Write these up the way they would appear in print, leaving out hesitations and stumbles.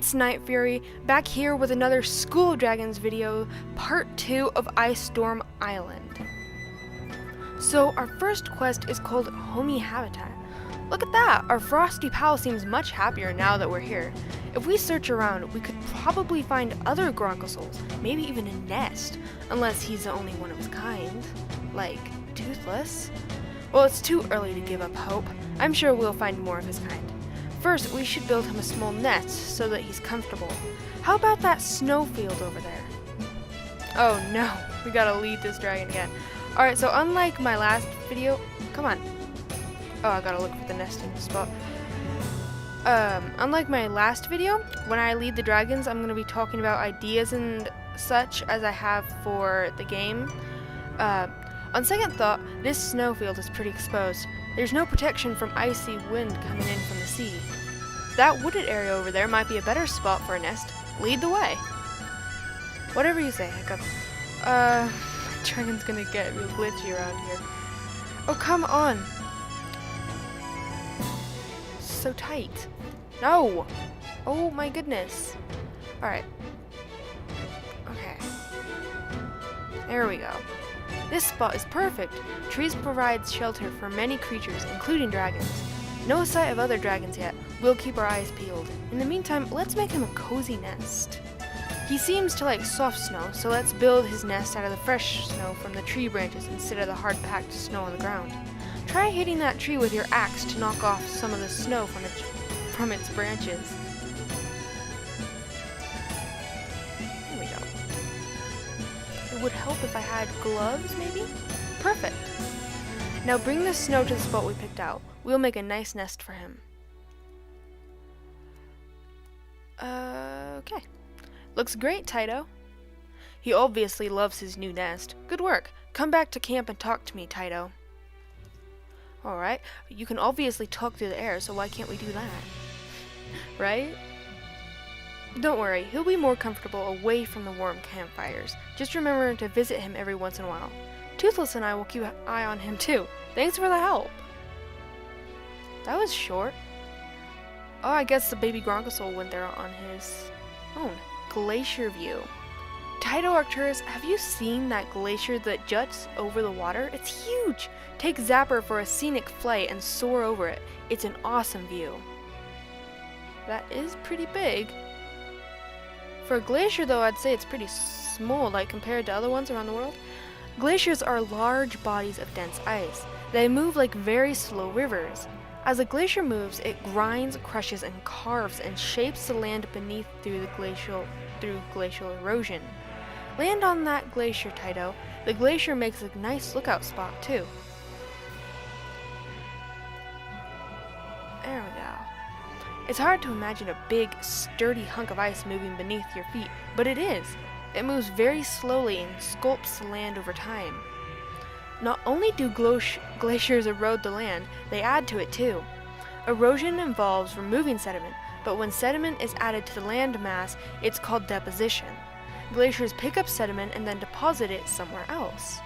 it's Night Fury, back here with another School of Dragons video, part 2 of Icestorm Island. So our first quest is called Homey Habitat. Look at that, our frosty pal seems much happier now that we're here. If we search around, we could probably find other Gronkle maybe even a nest, unless he's the only one of his kind, like Toothless. Well, it's too early to give up hope. I'm sure we'll find more of his kind. First, we should build him a small nest so that he's comfortable. How about that snowfield over there? Oh no, we gotta lead this dragon again. Alright, so unlike my last video, come on. Oh, I gotta look for the nesting spot. Unlike my last video, when I lead the dragons, I'm gonna be talking about ideas and such as I have for the game. On second thought, this snowfield is pretty exposed. There's no protection from icy wind coming in from the sea. That wooded area over there might be a better spot for a nest. Lead the way. Whatever you say, Hiccup. My dragon's gonna get real glitchy around here. Oh, come on. So tight. No! Oh my goodness. Alright. Okay. There we go. This spot is perfect. Trees provide shelter for many creatures, including dragons. No sight of other dragons yet. We'll keep our eyes peeled. In the meantime, let's make him a cozy nest. He seems to like soft snow, so let's build his nest out of the fresh snow from the tree branches instead of the hard-packed snow on the ground. Try hitting that tree with your axe to knock off some of the snow from its branches. There we go. It would help if I had gloves, maybe? Perfect. Now bring the snow to the spot we picked out. We'll make a nice nest for him. Okay. Looks great, Taito. He obviously loves his new nest. Good work. Come back to camp and talk to me, Taito. Alright, you can obviously talk through the air, so why can't we do that? Right? Don't worry, he'll be more comfortable away from the warm campfires. Just remember to visit him every once in a while. Toothless and I will keep an eye on him too. Thanks for the help. That was short. Oh, I guess the baby Gronkle went there on his own. Glacier view. Taito Arcturus, have you seen that glacier that juts over the water? It's huge! Take Zapper for a scenic flight and soar over it. It's an awesome view. That is pretty big. For a glacier though, I'd say it's pretty small, like compared to other ones around the world. Glaciers are large bodies of dense ice. They move like very slow rivers. As a glacier moves, it grinds, crushes, and carves and shapes the land beneath through glacial erosion. Land on that glacier, Taito. The glacier makes a nice lookout spot, too. There we go. It's hard to imagine a big, sturdy hunk of ice moving beneath your feet, but it is. It moves very slowly and sculpts the land over time. Not only do glaciers erode the land, they add to it too. Erosion involves removing sediment, but when sediment is added to the land mass, it's called deposition. Glaciers pick up sediment and then deposit it somewhere else.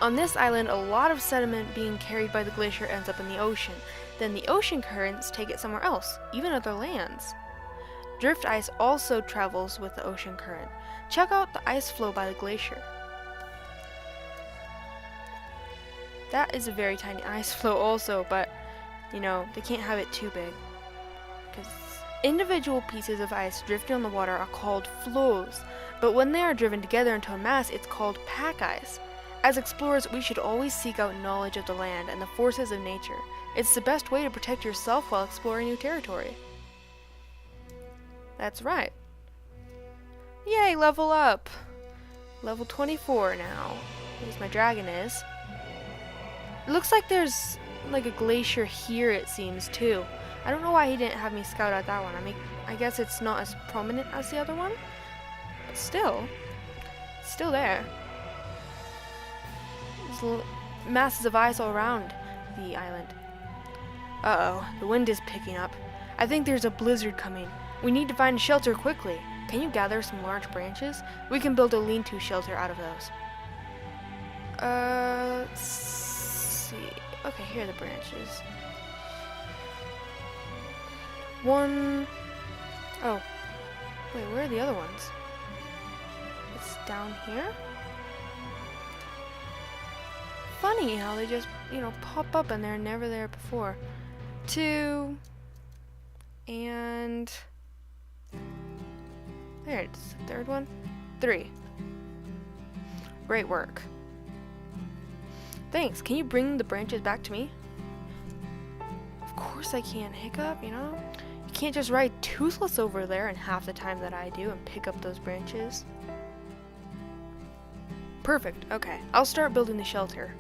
On this island, a lot of sediment being carried by the glacier ends up in the ocean. Then the ocean currents take it somewhere else, even other lands. Drift ice also travels with the ocean current. Check out the ice flow by the glacier. That is a very tiny ice flow also, but, you know, they can't have it too big. Because individual pieces of ice drifting on the water are called floes, but when they are driven together into a mass, it's called pack ice. As explorers, we should always seek out knowledge of the land and the forces of nature. It's the best way to protect yourself while exploring new territory. That's right. Yay, level up! Level 24 now. At least my dragon is. It looks like there's like a glacier here, it seems, too. I don't know why he didn't have me scout out that one. I mean, I guess it's not as prominent as the other one. But still, it's still there. There's masses of ice all around the island. Uh-oh, the wind is picking up. I think there's a blizzard coming. We need to find a shelter quickly. Can you gather some large branches? We can build a lean-to shelter out of those. Let's see. Okay, here are the branches. 1, Oh. Wait, where are the other ones? It's down here? Funny how they just, pop up and they're never there before. 2. And... there it is. Third one. 3. Great work. Thanks. Can you bring the branches back to me? Of course I can, Hiccup, You can't just ride Toothless over there in half the time that I do and pick up those branches. Perfect. Okay. I'll start building the shelter.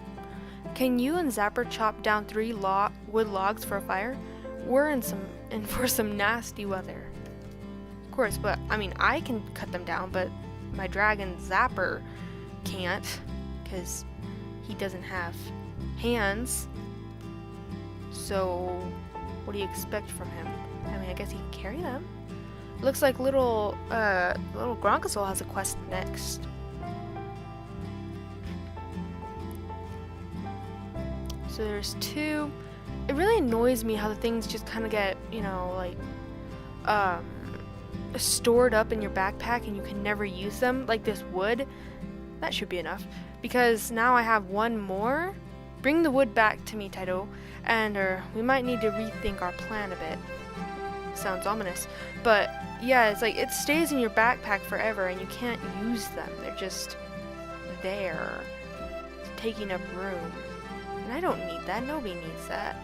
Can you and Zapper chop down 3 wood logs for a fire? We're in for some nasty weather. Of course, but I can cut them down, but my dragon Zapper can't, because he doesn't have hands. So, what do you expect from him? I guess he can carry them. Looks like little Gronkosaurus has a quest next. So there's 2. It really annoys me how the things just kind of get, stored up in your backpack and you can never use them. Like this wood. That should be enough. Because now I have 1 more. Bring the wood back to me, Taito. And we might need to rethink our plan a bit. Sounds ominous. But yeah, it's like it stays in your backpack forever and you can't use them. They're just there. Taking up room. And I don't need that. Nobody needs that.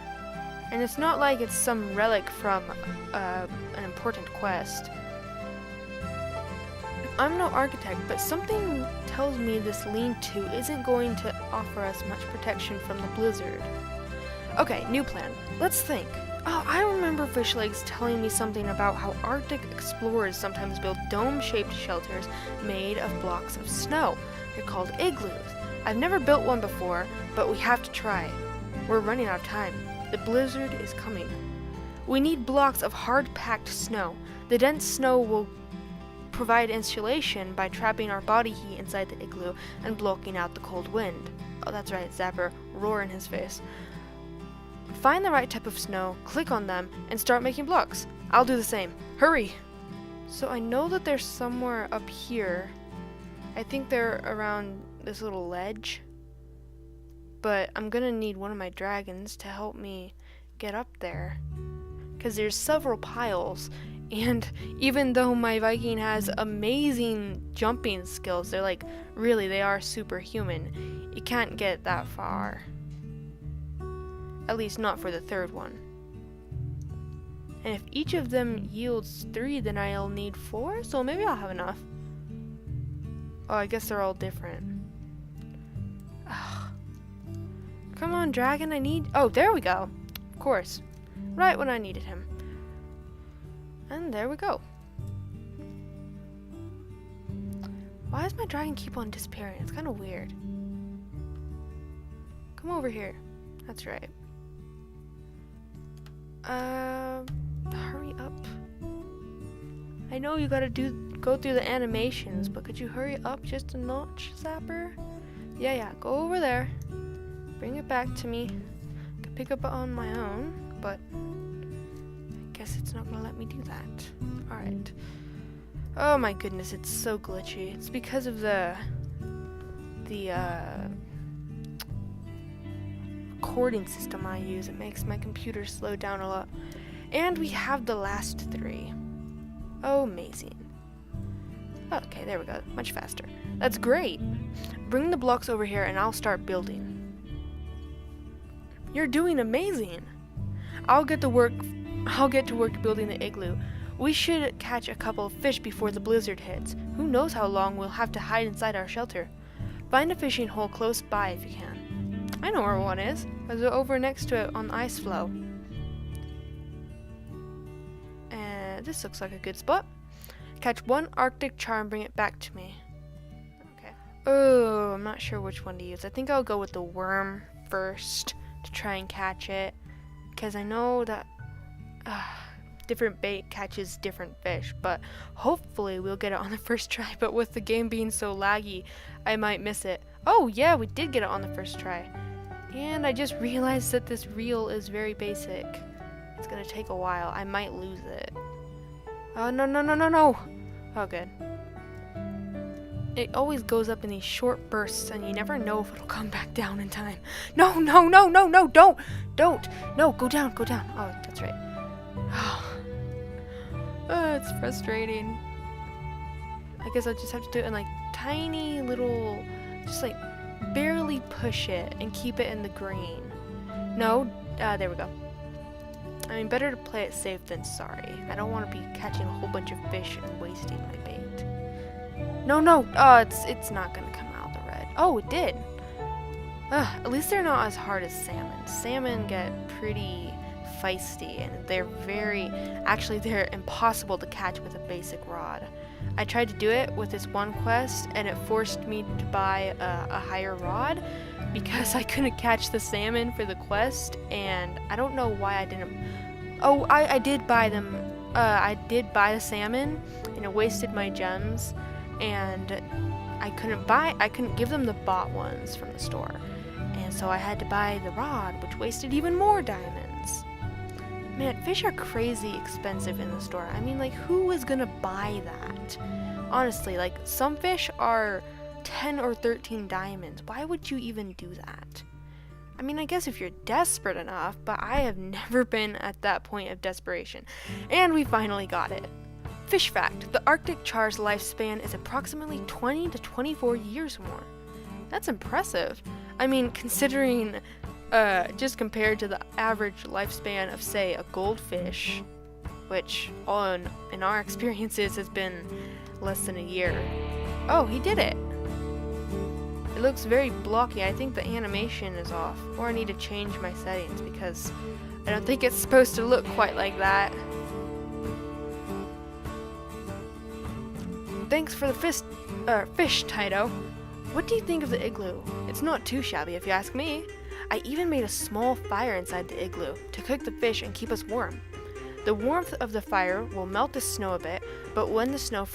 And it's not like it's some relic from an important quest. I'm no architect, but something tells me this lean-to isn't going to offer us much protection from the blizzard. Okay, new plan. Let's think. Oh, I remember Fishlegs telling me something about how Arctic explorers sometimes build dome-shaped shelters made of blocks of snow. They're called igloos. I've never built one before, but we have to try. We're running out of time. The blizzard is coming. We need blocks of hard-packed snow. The dense snow will provide insulation by trapping our body heat inside the igloo and blocking out the cold wind. Oh, that's right, Zapper. Roar in his face. Find the right type of snow, click on them, and start making blocks. I'll do the same. Hurry! So I know that they're somewhere up here. I think they're around this little ledge. But I'm gonna need one of my dragons to help me get up there. Because there's several piles. And even though my Viking has amazing jumping skills, they're like, really, they are superhuman. You can't get that far. At least not for the 3rd one. And if each of them yields 3, then I'll need 4, so maybe I'll have enough. Oh, I guess they're all different. Ugh. Come on, dragon, I need... Oh, there we go. Of course. Right when I needed him. And there we go. Why does my dragon keep on disappearing? It's kind of weird. Come over here. That's right. Hurry up. I know you gotta go through the animations, but could you hurry up just a notch, Zapper? Yeah, go over there. Bring it back to me. I could pick up on my own, but I guess it's not gonna let me do that. Alright. Oh my goodness, it's so glitchy. It's because of the recording system I use. It makes my computer slow down a lot. And we have the last 3. Oh, amazing. Okay, there we go. Much faster. That's great. Bring the blocks over here and I'll start building. You're doing amazing. I'll get to work building the igloo. We should catch a couple of fish before the blizzard hits. Who knows how long we'll have to hide inside our shelter. Find a fishing hole close by if you can. I know where one is. It's over next to it on the ice floe. And this looks like a good spot. Catch 1 Arctic char and bring it back to me. Okay. Oh, I'm not sure which one to use. I think I'll go with the worm first to try and catch it. Because I know that different bait catches different fish. But hopefully we'll get it on the first try. But with the game being so laggy, I might miss it. Oh yeah, we did get it on the first try. And I just realized that this reel is very basic. It's gonna take a while. I might lose it. Oh, no, no, no, no, no. Oh, good. It always goes up in these short bursts, and you never know if it'll come back down in time. No, no, no, no, no, don't. No, go down, go down. Oh, that's right. Oh, it's frustrating. I guess I'll just have to do it in like tiny little, just like barely push it and keep it in the green. No, there we go. I mean, better to play it safe than sorry. I don't want to be catching a whole bunch of fish and wasting my bait. No, no, it's not gonna come out the red. Oh, it did. At least they're not as hard as salmon. Salmon get pretty feisty, and they're they're impossible to catch with a basic rod. I tried to do it with this one quest, and it forced me to buy a higher rod because I couldn't catch the salmon for the quest, and I don't know why I didn't. Oh, I did buy them. I did buy the salmon, and it wasted my gems, and I couldn't give them the bought ones from the store, and so I had to buy the rod, which wasted even more diamonds. Man, fish are crazy expensive in the store. I mean, like, who is gonna buy that? Honestly, like, some fish are 10 or 13 diamonds. Why would you even do that? I mean, I guess if you're desperate enough, but I have never been at that point of desperation. And we finally got it. Fish fact, the Arctic char's lifespan is approximately 20 to 24 years or more. That's impressive. I mean, considering just compared to the average lifespan of, say, a goldfish, which in our experiences has been less than a year. Oh, he did it. It looks very blocky. I think the animation is off, or I need to change my settings because I don't think it's supposed to look quite like that. Thanks for the fish, Taito. What do you think of the igloo? It's not too shabby if you ask me. I even made a small fire inside the igloo to cook the fish and keep us warm. The warmth of the fire will melt the snow a bit, but when the snow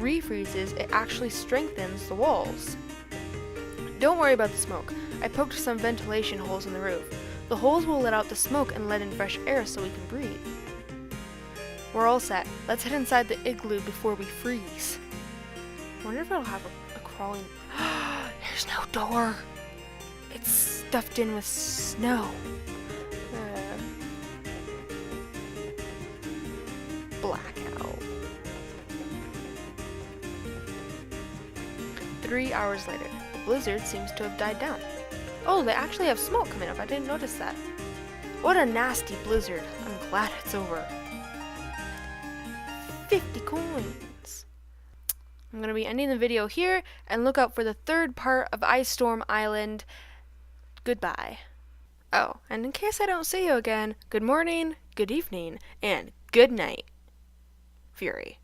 refreezes, it actually strengthens the walls. Don't worry about the smoke. I poked some ventilation holes in the roof. The holes will let out the smoke and let in fresh air so we can breathe. We're all set. Let's head inside the igloo before we freeze. I wonder if it'll have a crawling... There's no door. It's stuffed in with snow. Blackout. 3 hours later, the blizzard seems to have died down. Oh, they actually have smoke coming up. I didn't notice that. What a nasty blizzard. I'm glad it's over. 50 coins. I'm going to be ending the video here, and look out for the third part of Icestorm Island. Goodbye. Oh, and in case I don't see you again, good morning, good evening, and good night, Fury.